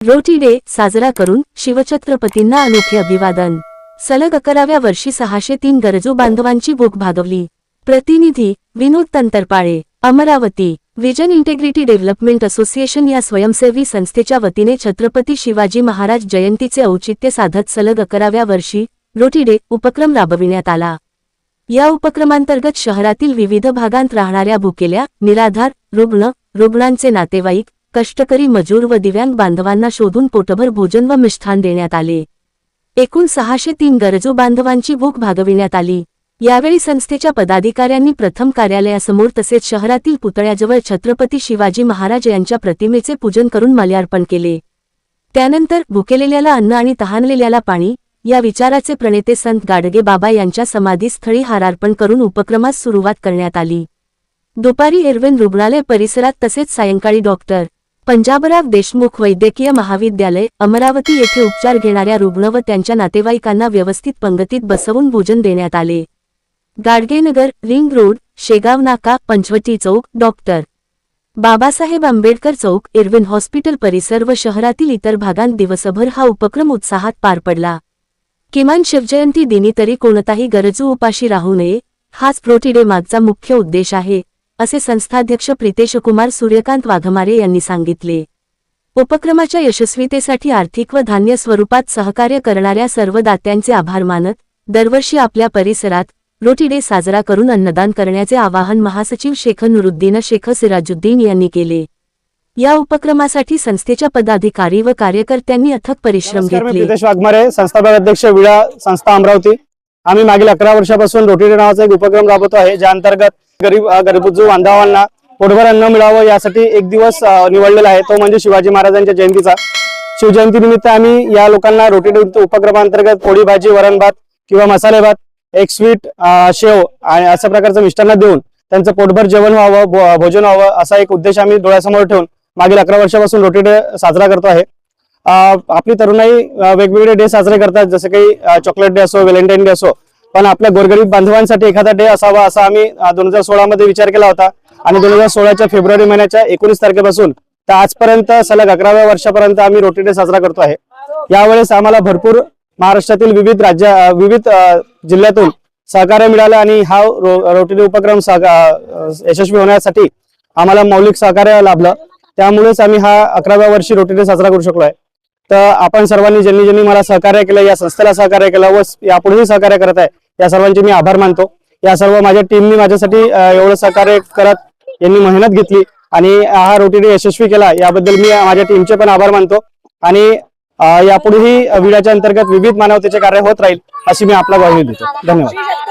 रोटी day साजरा करून शिवछत्रपतींना अनोखे अभिवादन। सलग 11व्या वर्षी 603 गरजू बांधवांची भूक भागवली। प्रतिनिधी Vinod Tantarpale, Amravati. Vision integrity development association या स्वयंसेवी संस्थेच्या वतीने छत्रपती शिवाजी महाराज जयंतीचे औचित्य साधत सलग 11व्या वर्षी रोटी डे उपक्रम राबविण्यात आला। या उपक्रमांतर्गत शहरातील विविध भागांत राहणाऱ्या भुकेल्या, निराधार, रुग्णांचे नातेवाईक, कष्टकरी मजूर व दिव्यांग बांधवांना शोधून पोटभर भोजन व मिष्ठान देण्यात आले। एकूण 603 गरजू बांधवांची भूक भागविण्यात आली। यावेळी संस्थेच्या पदाधिकाऱ्यांनी प्रथम कार्यालयासमोर तसेच शहरातील पुतळ्याजवळ छत्रपती शिवाजी महाराज यांच्या प्रतिमेचे पूजन करून माल्यार्पण केले। त्यानंतर भुकेलेल्याला अन्न आणि तहानलेल्याला पाणी या विचाराचे प्रणेते संत गाडगे बाबा यांच्या समाधीस्थळी हारार्पण करून उपक्रमास सुरुवात करण्यात आली। दुपारी एरविन रुग्णालय परिसरात तसेच सायंकाळी डॉक्टर पंजाबराव देशमुख वैद्यकीय महाविद्यालय अमरावती येथे उपचार घेणाऱ्या रुग्ण व त्यांच्या नातेवाईकांना व्यवस्थित पंगतीत बसवून भोजन देण्यात आले। गाडगेनगर, रिंग रोड, शेगाव नाका, पंचवटी चौक, डॉक्टर बाबासाहेब आंबेडकर चौक, एरविन हॉस्पिटल परिसर व शहरातील इतर भागांत दिवसभर हा उपक्रम उत्साहात पार पडला। किमान शिवजयंती दिनी तरी कोणताही गरजू उपाशी राहू नये, हाच रोटी डे मागचा मुख्य उद्देश आहे, असे संस्थाध्यक्ष प्रितेशकुमार सूर्यकांत वाघमारे यांनी सांगितले। उपक्रमाच्या यशस्वीतेसाठी आर्थिक व धान्य स्वरूपात सहकार्य करणाऱ्या सर्व दात्यांचे आभार मानत दरवर्षी आपल्या परिसरात रोटी डे साजरा करून अन्नदान करण्याचे आवाहन महासचिव शेख नुरुद्दीन शेख सिराजुद्दीन यांनी केले। या उपक्रमासाठी संस्थेच्या पदाधिकारी व कार्यकर्त्यांनी अथक परिश्रम घेतले। प्रितेश वाघमारे, संस्थापक अध्यक्ष विडा संस्था अमरावती। आम्ही मागील 11 वर्षापासून रोटी डे नावाचा एक उपक्रम राबवतो आहे, ज्या अंतर्गत गरीब बांधवांना पोटभर अन्न मिळावं यासाठी एक दिवस निवडलेला आहे, तो म्हणजे शिवाजी महाराजांच्या जयंतीचा। शिवजयंती निमित्त आम्ही या लोकांना रोटी डे उपक्रमांतर्गत पोळी भाजी, वरण भात किंवा मसाले भात, एक स्वीट, शेव आणि अशा प्रकारचं मिष्टान्न देऊन त्यांचं पोटभर जेवण व्हावं, भोजन व्हावं असा एक उद्देश आम्ही डोळ्यासमोर ठेवून मागील 11 वर्षापासून रोटी डे साजरा करतो आहे। आपली तरुणाई वेगवेगळे डे साजरे करतात, जसे काही चॉकलेट डे असो, व्हॅलेंटाईन डे असो, पण आपल्या गोरगरीब बांधवांसाठी एखादा डे असावा असा आम्ही 2016 मध्ये विचार केला होता आणि 2016च्या फेब्रुवारी महिन्याच्या 19 तारखेपासून तर आजपर्यंत सलग 11व्या वर्षापर्यंत आम्ही रोटी डे साजरा करतो आहे। यावेळेस आम्हाला भरपूर महाराष्ट्रातील विविध जिल्ह्यातून सहकार्य मिळालं आणि हा रोटी डे उपक्रम यशस्वी होण्यासाठी आम्हाला मौलिक सहकार्य लाभलं। त्यामुळेच आम्ही हा 11व्या वर्षी रोटी डे साजरा करू शकलो आहे। तर आपण सर्वांनी ज्यांनी मला सहकार्य केलं, या संस्थेला सहकार्य केलं व यापुढेही सहकार्य करत आहे, या सर्वांचे मी आभार मानतो। या सर्व माझ्या टीमनी माझ्यासाठी एवढं सहकार्य करत यांनी मेहनत घेतली आणि हा रोटी डे यशस्वी केला, याबद्दल मी माझ्या टीमचे पण आभार मानतो आणि यापुढेही विड्याच्या अंतर्गत विविध मानवतेचे कार्य होत राहील अशी मी आपला ग्वाही देतो। धन्यवाद।